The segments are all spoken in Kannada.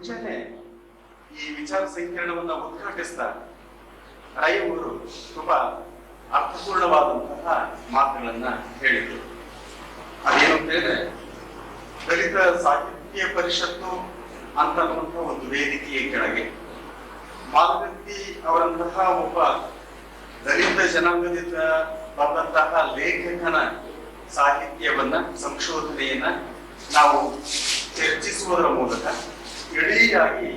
ಮುಂಚೆನೆ ಈ ವಿಚಾರ ಸಂಕಿರಣವನ್ನ ಉದ್ಘಾಟಿಸ್ತಾರೆ ರೈ ಅವರು ತುಂಬಾ ಅರ್ಥಪೂರ್ಣವಾದಂತಹ ಮಾತುಗಳನ್ನ ಹೇಳಿದರು. ಅದೇನು ಅಂತ ಹೇಳಿದ್ರೆ, ದಲಿತ ಸಾಹಿತ್ಯ ಪರಿಷತ್ತು ಅಂತನ್ನುವಂತಹ ಒಂದು ವೇದಿಕೆಯ ಕೆಳಗೆ ಮಾಲಗತ್ತಿ ಅವರಂತಹ ಒಬ್ಬ ದಲಿತ ಜನಾಂಗದಿಂದ ಬಂದಂತಹ ಲೇಖಕನ ಸಾಹಿತ್ಯವನ್ನ ಸಂಶೋಧನೆಯನ್ನ ನಾವು ಚರ್ಚಿಸುವುದರ ಮೂಲಕ ಇಡೀಯಾಗಿ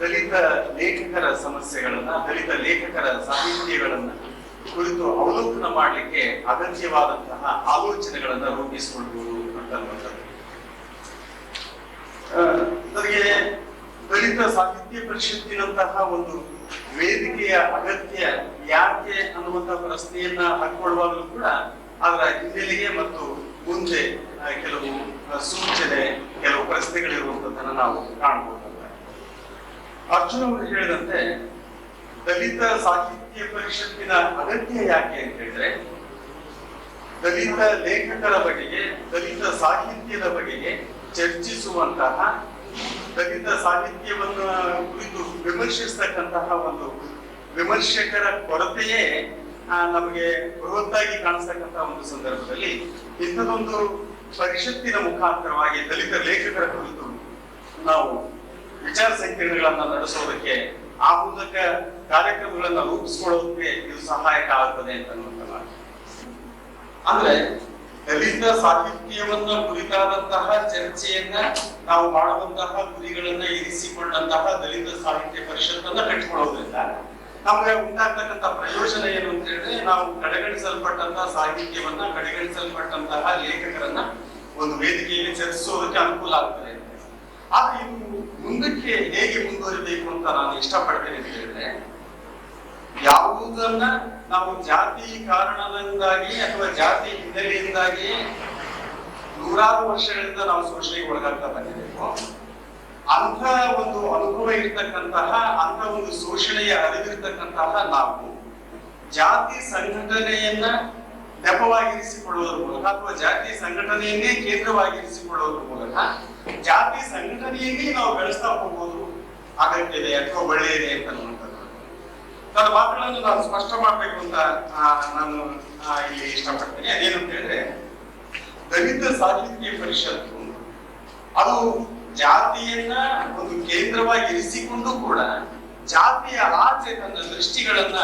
ದಲಿತ ಲೇಖಕರ ಸಮಸ್ಯೆಗಳನ್ನ, ದಲಿತ ಲೇಖಕರ ಸಾಹಿತ್ಯಗಳನ್ನ ಕುರಿತು ಅವಲೋಕನ ಮಾಡಲಿಕ್ಕೆ ಅಗತ್ಯವಾದಂತಹ ಆಲೋಚನೆಗಳನ್ನ ರೂಪಿಸಿಕೊಳ್ಳುವುದು ಅಂತನ್ನುವಂಥದ್ದು. ನನಗೆ ದಲಿತ ಸಾಹಿತ್ಯ ಪರಿಷತ್ತಿನಂತಹ ಒಂದು ವೇದಿಕೆಯ ಅಗತ್ಯ ಯಾಕೆ ಅನ್ನುವಂತಹ ಪ್ರಶ್ನೆಯನ್ನ ಹಾಕೊಳ್ಳುವಾಗಲೂ ಕೂಡ ಅದರ ಹಿನ್ನೆಲೆಗೆ ಮತ್ತು ಮುಂದೆ ಕೆಲವು ಸೂಚನೆ, ಕೆಲವು ಪ್ರಶ್ನೆಗಳಿರುವಂತದ್ದನ್ನ ನಾವು ಕಾಣಬಹುದು. ಅರ್ಜುನ್ ಅವರು ಹೇಳಿದಂತೆ ದಲಿತ ಸಾಹಿತ್ಯ ಪರಿಷತ್ತಿನ ಅಗತ್ಯ ಯಾಕೆ ಅಂತ ಹೇಳಿದ್ರೆ, ದಲಿತ ಲೇಖಕರ ಬಗೆಗೆ, ದಲಿತ ಸಾಹಿತ್ಯದ ಬಗೆಗೆ ಚರ್ಚಿಸುವಂತಹ, ದಲಿತ ಸಾಹಿತ್ಯವನ್ನು ಕುರಿತು ವಿಮರ್ಶಿಸ್ತಕ್ಕಂತಹ ಒಂದು ವಿಮರ್ಶಕರ ಕೊರತೆಯೇ ನಮಗೆ ಬೃಹತ್ತಾಗಿ ಕಾಣಿಸ್ತಕ್ಕಂತಹ ಒಂದು ಸಂದರ್ಭದಲ್ಲಿ ಇಂಥದೊಂದು ಪರಿಷತ್ತಿನ ಮುಖಾಂತರವಾಗಿ ದಲಿತ ಲೇಖಕರ ಕುರಿತು ನಾವು ವಿಚಾರ ಸಂಕಿರಣಗಳನ್ನ ನಡೆಸೋದಕ್ಕೆ, ಆ ಮೂಲಕ ಕಾರ್ಯಕ್ರಮಗಳನ್ನ ರೂಪಿಸ್ಕೊಳ್ಳೋದಕ್ಕೆ ಇದು ಸಹಾಯಕ ಆಗ್ತದೆ ಅಂತ ಅಂದ್ರೆ ದಲಿತ ಸಾಹಿತ್ಯವನ್ನ ಕುರಿತಾದಂತಹ ಚರ್ಚೆಯನ್ನ ನಾವು ಮಾಡುವಂತಹ ಗುರಿಗಳನ್ನ ಇರಿಸಿಕೊಂಡಂತಹ ದಲಿತ ಸಾಹಿತ್ಯ ಪರಿಷತ್ತನ್ನ ಕಟ್ಟಿಕೊಳ್ಳೋದ್ರಿಂದ ನಮ್ಗೆ ಉಂಟಾಗ್ತಕ್ಕಂಥ ಪ್ರಯೋಜನ ಏನು ಅಂತ ಹೇಳಿದ್ರೆ, ನಾವು ಕಡೆಗಣಿಸಲ್ಪಟ್ಟಂತಹ ಸಾಹಿತ್ಯವನ್ನ, ಕಡೆಗಣಿಸಲ್ಪಟ್ಟಂತಹ ಲೇಖಕರನ್ನ ಒಂದು ವೇದಿಕೆಯಲ್ಲಿ ಚರ್ಚಿಸೋದಕ್ಕೆ ಅನುಕೂಲ ಆಗ್ತದೆ. ಆದ್ರೆ ಇದು ಮುಂದಕ್ಕೆ ಹೇಗೆ ಮುಂದುವರಿಬೇಕು ಅಂತ ನಾನು ಇಷ್ಟಪಡ್ತೇನೆ ಅಂತ ಹೇಳಿದ್ರೆ, ಯಾವುದನ್ನ ನಾವು ಜಾತಿ ಕಾರಣದಿಂದಾಗಿ ಅಥವಾ ಜಾತಿ ಹಿನ್ನೆಲೆಯಿಂದಾಗಿ ನೂರಾರು ವರ್ಷಗಳಿಂದ ನಾವು ಶೋಷಣೆಗೆ ಒಳಗಾಗ್ತಾ ಬಂದಿದ್ದೇವೆ, ಅಂಥ ಒಂದು ಅನುಭವ ಇರ್ತಕ್ಕಂತಹ, ಅಂಥ ಒಂದು ಶೋಷಣೆಯ ಅರಿವಿರ್ತಕ್ಕಂತಹ ನಾವು ಜಾತಿ ಸಂಘಟನೆಯನ್ನ ನೆಪವಾಗಿರಿಸಿಕೊಳ್ಳುವುದರ ಮೂಲಕ ಅಥವಾ ಜಾತಿ ಸಂಘಟನೆಯನ್ನೇ ಕೇಂದ್ರವಾಗಿರಿಸಿಕೊಳ್ಳುವುದರ ಮೂಲಕ ಜಾತಿ ಸಂಘಟನೆಯನ್ನೇ ನಾವು ಬೆಳೆಸ್ತಾ ಹೋಗುವುದು ಅಗತ್ಯತೆ ಅಥವಾ ಒಳ್ಳೆಯದೇ ಅಂತ ನನ್ನ ಮಾತುಗಳನ್ನು ನಾನು ಸ್ಪಷ್ಟ ಮಾಡಬೇಕು ಅಂತ ನಾನು ಇಲ್ಲಿ ಇಷ್ಟಪಡ್ತೇನೆ. ಅದೇನಂತ ಹೇಳಿದ್ರೆ, ದಲಿತ ಸಾಹಿತ್ಯ ಪರಿಷತ್ತು ಅದು ಜಾತಿಯನ್ನ ಒಂದು ಕೇಂದ್ರವಾಗಿ ಇರಿಸಿಕೊಂಡು ಕೂಡ ಜಾತಿಯ ಆಚೆ ತನ್ನ ದೃಷ್ಟಿಗಳನ್ನ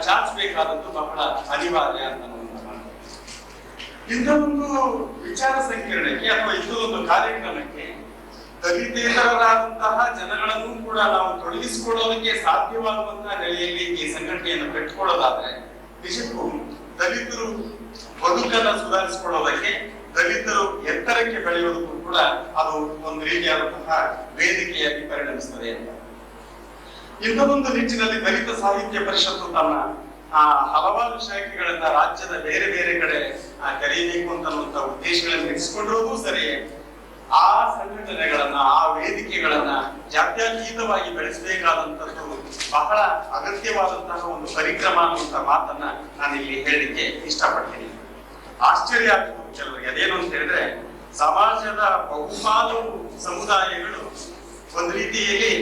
ಚಾಚಬೇಕಾದದ್ದು ಬಹಳ ಅನಿವಾರ್ಯ ಅಂತ ಇಂಥದೊಂದು ವಿಚಾರ ಸಂಕಿರಣಕ್ಕೆ ಅಥವಾ ಇಂಥದೊಂದು ಕಾರ್ಯಕ್ರಮಕ್ಕೆ ದಲಿತೇತರರಾದಂತಹ ಜನಗಳನ್ನು ಕೂಡ ನಾವು ತೊಡಗಿಸಿಕೊಳ್ಳೋದಕ್ಕೆ ಸಾಧ್ಯವಾಗುವಂತಹ ನೆಲೆಯಲ್ಲಿ ಈ ಸಂಘಟನೆಯನ್ನು ಕಟ್ಟಿಕೊಳ್ಳೋದಾದ್ರೆ ನಿಜಕ್ಕೂ ದಲಿತರು ಬದುಕನ್ನ ಸುಧಾರಿಸಿಕೊಳ್ಳೋದಕ್ಕೆ, ದಲಿತರು ಎತ್ತರಕ್ಕೆ ಬೆಳೆಯೋದಕ್ಕೂ ಕೂಡ ಅದು ಒಂದು ರೀತಿಯಾದಂತಹ ವೇದಿಕೆಯಾಗಿ ಪರಿಣಮಿಸ್ತದೆ ಅಂತ. ಇಂಥದೊಂದು ನಿಟ್ಟಿನಲ್ಲಿ ದಲಿತ ಸಾಹಿತ್ಯ ಪರಿಷತ್ತು ತನ್ನ ಹಲವಾರು ಶಾಖೆಗಳನ್ನ ರಾಜ್ಯದ ಬೇರೆ ಬೇರೆ ಕಡೆ ಕರೆಯಬೇಕು ಅಂತನ್ನುವಂತ ಉದ್ದೇಶಗಳನ್ನು ಇರಿಸಿಕೊಂಡಿರೋದು ಸರಿ. ಆ ಸಂಘಟನೆಗಳನ್ನ, ಆ ವೇದಿಕೆಗಳನ್ನ ಜಾತ್ಯತೀತವಾಗಿ ಬೆಳೆಸಬೇಕಾದಂತದ್ದು ಬಹಳ ಅಗತ್ಯವಾದಂತಹ ಒಂದು ಪರಿಕ್ರಮ ಅನ್ನುವಂತ ಮಾತನ್ನ ನಾನು ಇಲ್ಲಿ ಹೇಳಲಿಕ್ಕೆ ಇಷ್ಟಪಡ್ತೀನಿ. ಆಶ್ಚರ್ಯ ಆಗ್ತದೆ ಕೆಲವರಿಗೆ. ಅದೇನು ಅಂತ ಹೇಳಿದ್ರೆ, ಸಮಾಜದ ಬಹುಪಾಲು ಸಮುದಾಯಗಳು ಒಂದು ರೀತಿಯಲ್ಲಿ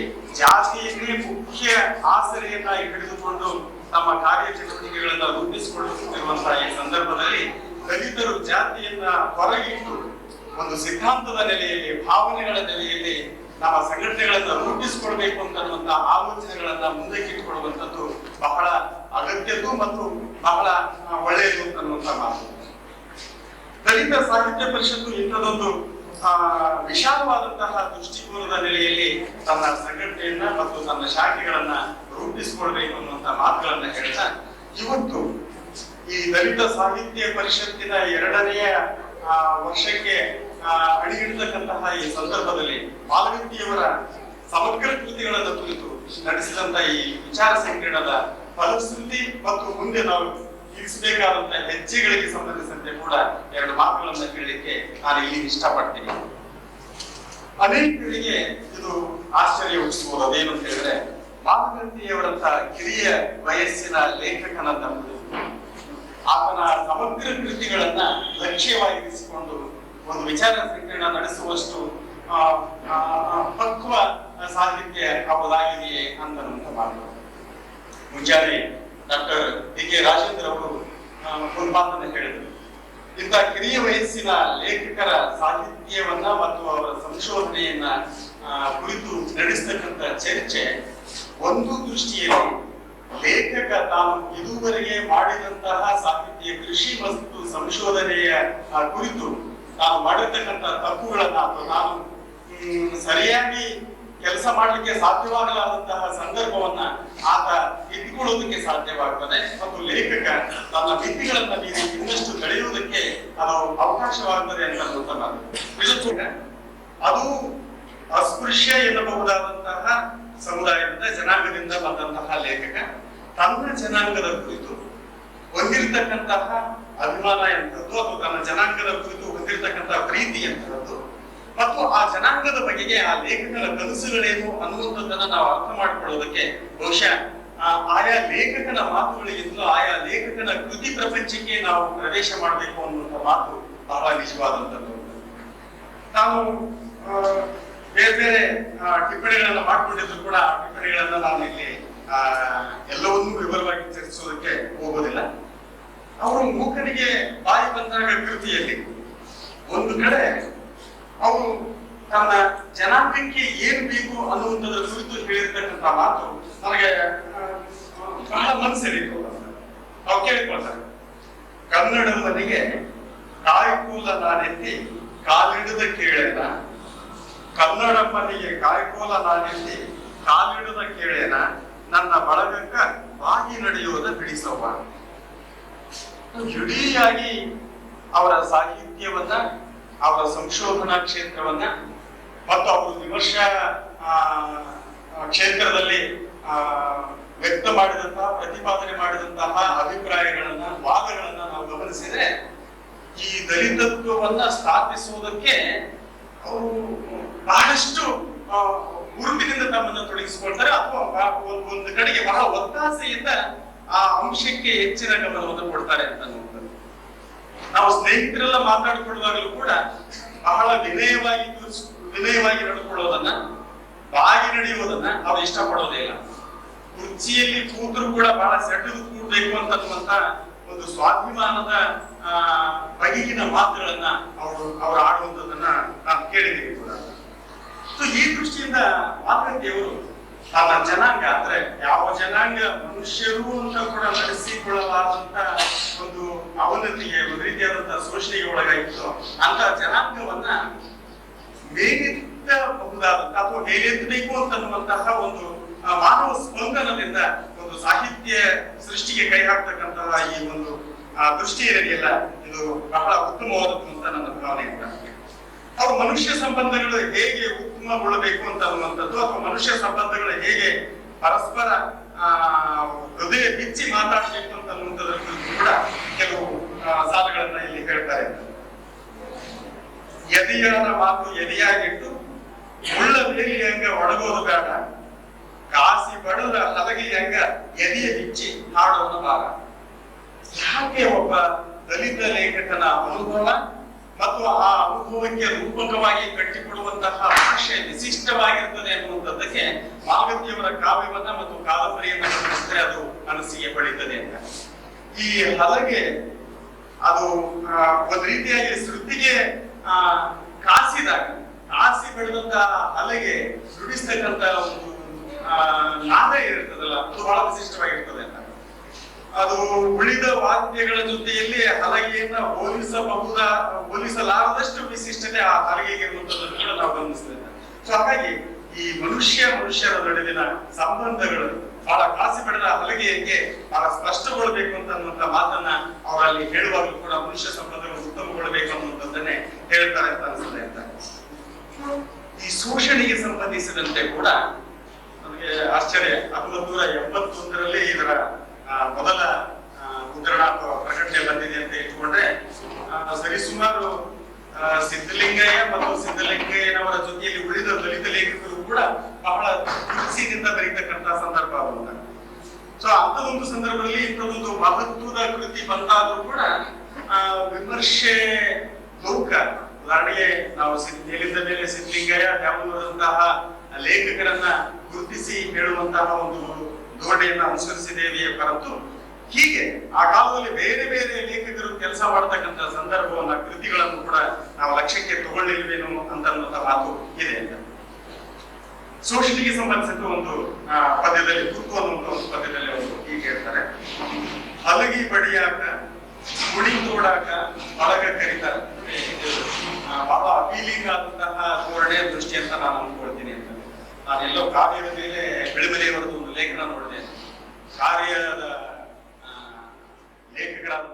ಜಾತಿಯನ್ನೇ ಮುಖ್ಯ ಆಸರೆಯನ್ನಾಗಿ ಹಿಡಿದುಕೊಂಡು ತಮ್ಮ ಕಾರ್ಯಚಟುವಟಿಕೆಗಳನ್ನ ರೂಪಿಸಿಕೊಳ್ಳುತ್ತಿರುವಂತಹ ಈ ಸಂದರ್ಭದಲ್ಲಿ ದಲಿತರು ಜಾತಿಯನ್ನ ಹೊರಗಿಟ್ಟು ಒಂದು ಸಿದ್ಧಾಂತದ ನೆಲೆಯಲ್ಲಿ, ಭಾವನೆಗಳ ನೆಲೆಯಲ್ಲಿ ನಮ್ಮ ಸಂಘಟನೆಗಳನ್ನ ರೂಪಿಸಿಕೊಳ್ಬೇಕು ಅಂತನ್ನುವಂತಹ ಆಲೋಚನೆಗಳನ್ನ ಮುಂದಕ್ಕಿಟ್ಟುಕೊಳ್ಳುವಂಥದ್ದು ಬಹಳ ಅಗತ್ಯದ್ದು ಮತ್ತು ಬಹಳ ಒಳ್ಳೆಯದು ಅಂತನ್ನುವಂತ ಮಾತು. ದಲಿತ ಸಾಹಿತ್ಯ ಪರಿಷತ್ತು ಇಂಥದೊಂದು ವಿಶಾಲವಾದಂತಹ ದೃಷ್ಟಿಕೋನದ ನೆಲೆಯಲ್ಲಿ ತನ್ನ ಸಂಘಟನೆಯನ್ನ ಮತ್ತು ತನ್ನ ಶಾಖೆಗಳನ್ನ ರೂಪಿಸಿಕೊಳ್ಬೇಕು ಅನ್ನುವಂತ ಮಾತುಗಳನ್ನ ಹೇಳ್ತಾ, ಇವತ್ತು ಈ ದಲಿತ ಸಾಹಿತ್ಯ ಪರಿಷತ್ತಿನ 2ನೇ ವರ್ಷಕ್ಕೆ ಅಡಿಗಿಡತಕ್ಕಂತಹ ಈ ಸಂದರ್ಭದಲ್ಲಿ ಮಾಲಗತ್ತಿಯವರ ಸಮಗ್ರ ಕೃತಿಗಳನ್ನು ಕುರಿತು ನಡೆಸಿದಂತ ಈ ವಿಚಾರ ಸಂಕಿರಣದ ಫಲಶ್ರುತಿ ಮತ್ತು ಮುಂದೆ ನಾವು ಇರಿಸಬೇಕಾದಂತಹ ಹೆಜ್ಜೆಗಳಿಗೆ ಸಂಬಂಧಿಸಿದಂತೆ ಕೂಡ 2 ಮಾತುಗಳನ್ನ ಕೇಳಲಿಕ್ಕೆ ನಾನು ಇಲ್ಲಿ ಇಷ್ಟಪಡ್ತೀನಿ. ಅನೇಕರಿಗೆ ಇದು ಆಶ್ಚರ್ಯ ಹುಟ್ಟಿಸಬಹುದು. ಅದೇನು ಅಂತ ಹೇಳಿದ್ರೆ, ಮಾಲಗತ್ತಿಯವರಂತಹ ಕಿರಿಯ ವಯಸ್ಸಿನ ಲೇಖಕನನ್ನ ಆತನ ಸಮಗ್ರ ಕೃತಿಗಳನ್ನ ಲಕ್ಷ್ಯವಾಗಿರಿಸಿಕೊಂಡು ಒಂದು ವಿಚಾರ ಸಂಕಿರಣ ನಡೆಸುವಷ್ಟು ಪಕ್ವ ಸಾಹಿತ್ಯ ಅವದಾಗಿದೆಯೇ ಅಂತನ್ನುವಂತ ಮಾತು. ಮುಂಜಾನೆ ಡಾಕ್ಟರ್ ಡಿ.ಕೆ. ರಾಜೇಂದ್ರ ಅವರು ಒಂದು ಮಾತನ್ನು ಹೇಳಿದರು. ಇಂಥ ಕಿರಿಯ ವಯಸ್ಸಿನ ಲೇಖಕರ ಸಾಹಿತ್ಯವನ್ನ ಮತ್ತು ಅವರ ಸಂಶೋಧನೆಯನ್ನ ಕುರಿತು ನಡೆಸತಕ್ಕಂಥ ಚರ್ಚೆ ಒಂದು ದೃಷ್ಟಿಯಲ್ಲಿ ಲೇಖಕ ತಾನು ಇದುವರೆಗೆ ಮಾಡಿದಂತಹ ಸಾಹಿತ್ಯ ಕೃಷಿ ಮತ್ತು ಸಂಶೋಧನೆಯ ಕುರಿತು ತಾನು ಮಾಡಿರ್ತಕ್ಕಂಥ ತಪ್ಪುಗಳನ್ನ ಅಥವಾ ತಾನು ಸರಿಯಾಗಿ ಕೆಲಸ ಮಾಡಲಿಕ್ಕೆ ಸಾಧ್ಯವಾಗಲಾದಂತಹ ಸಂದರ್ಭವನ್ನ ಆತ ಇಟ್ಕೊಳ್ಳೋದಕ್ಕೆ ಸಾಧ್ಯವಾಗ್ತದೆ ಮತ್ತು ಲೇಖಕ ತನ್ನ ಮಿತಿಗಳನ್ನ ಮೀರಿ ಇನ್ನಷ್ಟು ಬೆಳೆಯುವುದಕ್ಕೆ ಅದು ಅವಕಾಶವಾಗ್ತದೆ ಅಂತ ಅದು ಅಸ್ಪೃಶ್ಯ ಎನ್ನಬಹುದಾದಂತಹ ಸಮುದಾಯದಿಂದ ಜನಾಂಗದಿಂದ ಬಂದಂತಹ ಲೇಖಕ ತನ್ನ ಜನಾಂಗದ ಕುರಿತು ಹೊಂದಿರತಕ್ಕಂತಹ ಅಭಿಮಾನ ಎಂಥದ್ದು ಅಥವಾ ತನ್ನ ಜನಾಂಗದ ಕುರಿತು ಹೊಂದಿರತಕ್ಕಂತಹ ಪ್ರೀತಿ ಎಂಥದ್ದು ಮತ್ತು ಆ ಜನಾಂಗದ ಬಗೆಗೆ ಆ ಲೇಖಕನ ಕನಸುಗಳೇನು ಅನ್ನುವಂಥದ್ದನ್ನ ನಾವು ಅರ್ಥ ಮಾಡಿಕೊಳ್ಳೋದಕ್ಕೆ ಬಹುಶಃ ಆಯಾ ಲೇಖಕನ ಮಾತುಗಳಿಗಿಂತಲೂ ಆಯಾ ಲೇಖಕನ ಕೃತಿ ಪ್ರಪಂಚಕ್ಕೆ ನಾವು ಪ್ರವೇಶ ಮಾಡಬೇಕು ಅನ್ನುವಂಥ ಮಾತು ಬಹಳ ನಿಜವಾದಂಥದ್ದು. ನಾವು ಬೇರೆ ಬೇರೆ ಟಿಪ್ಪಣಿಗಳನ್ನ ಮಾಡ್ಕೊಂಡಿದ್ರು ಕೂಡ ಆ ಟಿಪ್ಪಣಿಗಳನ್ನ ನಾನು ಇಲ್ಲಿ ಎಲ್ಲವನ್ನೂ ವಿವರವಾಗಿ ಚರ್ಚಿಸೋದಕ್ಕೆ ಹೋಗೋದಿಲ್ಲ. ಅವರು ಮೂಕನಿಗೆ ಬಾಯಿ ಬಂದಾಗ ಕೃತಿಯಲ್ಲಿ ಒಂದು ಕಡೆ ಅವರು ತನ್ನ ಜನಾಂಗಕ್ಕೆ ಏನ್ ಬೇಕು ಅನ್ನುವಂಥದ್ರ ಕುರಿತು ಹೇಳಿರ್ತಕ್ಕಂಥ ಮಾತು ನನಗೆ ಬಹಳ ಮನಸ್ಸೆಳಿತು. ನಾವು ಕೇಳಿಕೊಳ್ತಾರೆ, ಕನ್ನಡವನಿಗೆ ಕಾಯ್ಕೂಲ ನಾನೆತ್ತಿ ಕಾಲಿಡದ ಕೇಳೇನ, ಕನ್ನಡಪ್ಪನಿಗೆ ಕಾಯ್ಕೂಲ ನಾನೆತ್ತಿ ಕಾಲಿಡದ ಕೇಳೇನ, ನನ್ನ ಬಳಗಕ್ಕ ಬಾಗಿ ನಡೆಯುವುದ ಬಿಡಿಸವ್ವ. ಇಡೀಯಾಗಿ ಅವರ ಸಾಹಿತ್ಯವನ್ನ, ಅವರ ಸಂಶೋಧನಾ ಕ್ಷೇತ್ರವನ್ನ ಮತ್ತು ಅವರು ವಿಮರ್ಶಾ ಕ್ಷೇತ್ರದಲ್ಲಿ ವ್ಯಕ್ತ ಮಾಡಿದಂತಹ, ಪ್ರತಿಪಾದನೆ ಮಾಡಿದಂತಹ ಅಭಿಪ್ರಾಯಗಳನ್ನ, ವಾದಗಳನ್ನ ನಾವು ಗಮನಿಸಿದ್ರೆ ಈ ದಲಿತತ್ವವನ್ನ ಸ್ಥಾಪಿಸುವುದಕ್ಕೆ ಅವರು ಬಹಳಷ್ಟು ಹುರುಪಿನಿಂದ ತಮ್ಮನ್ನು ತೊಡಗಿಸಿಕೊಳ್ತಾರೆ ಅಥವಾ ಒಂದು ಕಡೆಗೆ ಬಹಳ ಒತ್ತಾಸೆಯಿಂದ ಆ ಅಂಶಕ್ಕೆ ಹೆಚ್ಚಿನ ಗಮನವನ್ನು ಕೊಡ್ತಾರೆ ಅಂತ ನೋಡ್ತಾರೆ. ನಾವು ಸ್ನೇಹಿತರೆಲ್ಲ ಮಾತಾಡಿಕೊಳ್ಳುವಾಗಲೂ ಕೂಡ ಬಹಳ ವಿನಯವಾಗಿ ನಡ್ಕೊಳ್ಳೋದನ್ನ, ಬಾಗಿ ನಡೆಯುವುದನ್ನ ನಾವು ಇಷ್ಟಪಡೋದೇ ಇಲ್ಲ. ಕುರ್ಚಿಯಲ್ಲಿ ಕೂತರು ಕೂಡ ಬಹಳ ಸೆಟದು ಕೂಡ್ಬೇಕು ಅಂತನ್ನುವಂತ ಒಂದು ಸ್ವಾಭಿಮಾನದ ಬಗೆಗಿನ ಮಾತುಗಳನ್ನ ಅವರು ಆಡುವಂಥದ್ದನ್ನ ನಾನು ಕೇಳಿದ್ದೀವಿ ಕೂಡ. ಈ ದೃಷ್ಟಿಯಿಂದ ಮಾತಂತಿಯವರು ತನ್ನ ಜನಾಂಗ ಅಂದ್ರೆ ಯಾವ ಜನಾಂಗ ಮನುಷ್ಯರು ಅಂತ ಕೂಡ ನಡೆಸಿಕೊಳ್ಳಲಾದಂತ ಒಂದು ಅವನತಿಗೆ, ಒಂದು ರೀತಿಯಾದಂತಹ ಶೋಷಣೆಗೆ ಒಳಗಾಯಿತು ಅಂತ ಜನಾಂಗವನ್ನ ಮೇಲೆತ್ತಬಹುದಾದಂತ ಅಥವಾ ಮೇಲೆತ್ತಬೇಕು ಅಂತನ್ನುವಂತಹ ಒಂದು ಮಾನವ ಸ್ಪಂದನದಿಂದ ಒಂದು ಸಾಹಿತ್ಯ ಸೃಷ್ಟಿಗೆ ಕೈ ಹಾಕ್ತಕ್ಕಂತಹ ಈ ಒಂದು ದೃಷ್ಟಿ ಏನಿದೆಯಲ್ಲ, ಇದು ಬಹಳ ಉತ್ತಮವಾದದ್ದು ಅಂತ ನನ್ನ ಭಾವನೆ ಇಲ್ಲ. ಅವ್ರ ಮನುಷ್ಯ ಸಂಬಂಧಗಳು ಹೇಗೆ ಉತ್ತಮಗೊಳ್ಳಬೇಕು ಅಂತ ಅನ್ನುವಂಥದ್ದು ಅಥವಾ ಮನುಷ್ಯ ಸಂಬಂಧಗಳು ಹೇಗೆ ಪರಸ್ಪರ ಹೃದಯ ಬಿಚ್ಚಿ ಮಾತಾಡಬೇಕು ಅಂತ ಅನ್ನುವಂಥದ್ರ ಕುರಿತು ಕೂಡ ಕೆಲವು ಸಾಲುಗಳನ್ನ ಇಲ್ಲಿ ಹೇಳ್ತಾರೆ. ಎದೆಯಾದ ಮಾತು ಎದೆಯಾಗಿಟ್ಟು ಮುಳ್ಳ ಬೇಲಿ ಹಂಗ ಒಣಗೋದು ಬೇಡ, ಕಾಸಿ ಬಡದ ಹಲಗಿ ಹಂಗ ಎದೆಯ ಬಿಚ್ಚಿ ಹಾಡೋದು ಭಾಗ. ಯಾಕೆ ಒಬ್ಬ ದಲಿತ ಲೇಖಕನ ಅನುಭವ ಮತ್ತು ಆ ಅನುಭವಕ್ಕೆ ರೂಪಕವಾಗಿ ಕಟ್ಟಿಕೊಡುವಂತಹ ಭಾಷೆ ವಿಶಿಷ್ಟವಾಗಿರ್ತದೆ ಅನ್ನುವಂಥದ್ದಕ್ಕೆ ಮಾಗತಿಯವರ ಕಾವ್ಯವನ್ನ ಮತ್ತು ಕಾದಂಬರಿಯನ್ನ ಗಮನಿಸಿದ್ರೆ ಅದು ಮನಸ್ಸಿಗೆ ಬಳಿತದೆ ಅಂತ. ಈ ಹಲಗೆ ಅದು ಒಂದು ರೀತಿಯಾಗಿ ಶ್ರುತಿಗೆ ಕಾಸಿ ಬೆಳೆದಂತಹ ಹಲಗೆ ನುಡಿಸ್ತಕ್ಕಂತ ಒಂದು ನಾದ ಇರ್ತದಲ್ಲ, ಅದು ಬಹಳ ವಿಶಿಷ್ಟವಾಗಿರ್ತದೆ ಅಂತ. ಅದು ಉಳಿದ ವಾದ್ಯಗಳ ಜೊತೆಯಲ್ಲಿ ಹಲಗೆಯನ್ನ ಹೋಲಿಸಲಾರದಷ್ಟು ವಿಶಿಷ್ಟತೆ ಆ ಹಲಗೆಗೆ ಇರುವಂತದ್ದನ್ನು ಕೂಡ ನಾವು ಗಮನಿಸ್ತೇವೆ. ಸೊ ಹಾಗಾಗಿ ಈ ಮನುಷ್ಯರ ನಡುವಿನ ಸಂಬಂಧಗಳು ಬಹಳ ಕಾಸಿ ಬೆಳೆದ ಹಲಗೆಗೆ ಬಹಳ ಸ್ಪಷ್ಟಗೊಳ್ಳಬೇಕು ಅಂತನ್ನುವಂತ ಮಾತನ್ನ ಅವರಲ್ಲಿ ಹೇಳುವಾಗಲೂ ಕೂಡ ಮನುಷ್ಯ ಸಂಬಂಧಗಳು ಉತ್ತಮಗೊಳ್ಳಬೇಕು ಅನ್ನುವಂಥದ್ದನ್ನೇ ಹೇಳ್ತಾರೆ ಅಂತ ಅನ್ಸುತ್ತೆ ಅಂತ. ಈ ಶೋಷಣೆಗೆ ಸಂಬಂಧಿಸಿದಂತೆ ಕೂಡ ನಮಗೆ ಆಶ್ಚರ್ಯ, 1981ರಲ್ಲಿ ಇದರ ಮೊದಲ ಮುದ್ರಣ ಪ್ರಕಟಣೆ ಬಂದಿದೆ ಅಂತ ಇಟ್ಕೊಂಡ್ರೆ ಸರಿಸುಮಾರು ಸಿದ್ಧಲಿಂಗಯ್ಯ ಮತ್ತು ಸಿದ್ಧಲಿಂಗಯ್ಯನವರ ಜೊತೆಯಲ್ಲಿ ಉಳಿದ ದಲಿತ ಲೇಖಕರು ಕೂಡ ಬಹಳ ಖುಷಿಯಿಂದ ಬರೀತಕ್ಕಂತ ಸಂದರ್ಭ ಆಗುತ್ತ. ಸೊ ಅಂತದೊಂದು ಸಂದರ್ಭದಲ್ಲಿ ಇಂಥದೊಂದು ಮಹತ್ವದ ಕೃತಿ ಬಂದಾದ್ರೂ ಕೂಡ ವಿಮರ್ಶೆ ಲೋಕ ಉದಾಹರಣೆಗೆ ನಾವು ಮೇಲಿಂದ ಮೇಲೆ ಸಿದ್ಧಲಿಂಗಯ್ಯ ದ್ಯಾಮನೂರಂತಹ ಲೇಖಕರನ್ನ ಗುರುತಿಸಿ ಹೇಳುವಂತಹ ಒಂದು ಧೋರಣೆಯನ್ನ ಅನುಸರಿಸಿದ್ದೇವೆಯೇ ಹೊರತು ಹೀಗೆ ಆ ಕಾಲದಲ್ಲಿ ಬೇರೆ ಬೇರೆ ಲೇಖಕರು ಕೆಲಸ ಮಾಡತಕ್ಕಂತ ಸಂದರ್ಭವನ್ನ ಕೃತಿಗಳನ್ನು ಕೂಡ ನಾವು ಲಕ್ಷ್ಯಕ್ಕೆ ತಗೊಳ್ಳಿಲ್ವೇನು ಅಂತ ಮಾತು ಇದೆ ಅಂತ. ಸೋಷಿಯಲಿಗೆ ಸಂಬಂಧಿಸಿದ ಒಂದು ಪದ್ಯದಲ್ಲಿ ಕುತ್ತು ಅನ್ನುವಂತ ಒಂದು ಪದ್ಯದಲ್ಲಿ ಅವರು ಹೀಗೆ ಹೇಳ್ತಾರೆ: ಹಲಗಿ ಬಡಿಯಾಕ ಗುಡಿ ತೋಡಾಕ ಒಳಗ ಕರೀತಾರೆ. ಬಹಳ ಅಪೀಲಿಂಗ್ ಆದಂತಹ ಧೋರಣೆ ದೃಷ್ಟಿ ಅಂತ ನಾನು ಅಂದ್ಕೊಳ್ತೀನಿ ಅಂತ. ನಾನೆಲ್ಲೋ ಕಾವ್ಯದ ಮೇಲೆ ಬೆಳಬೆಲೆಯವರದ್ದು ಒಂದು ಲೇಖನ ನೋಡಿದೆ. ಕಾರ್ಯದ ಲೇಖಕರಾದ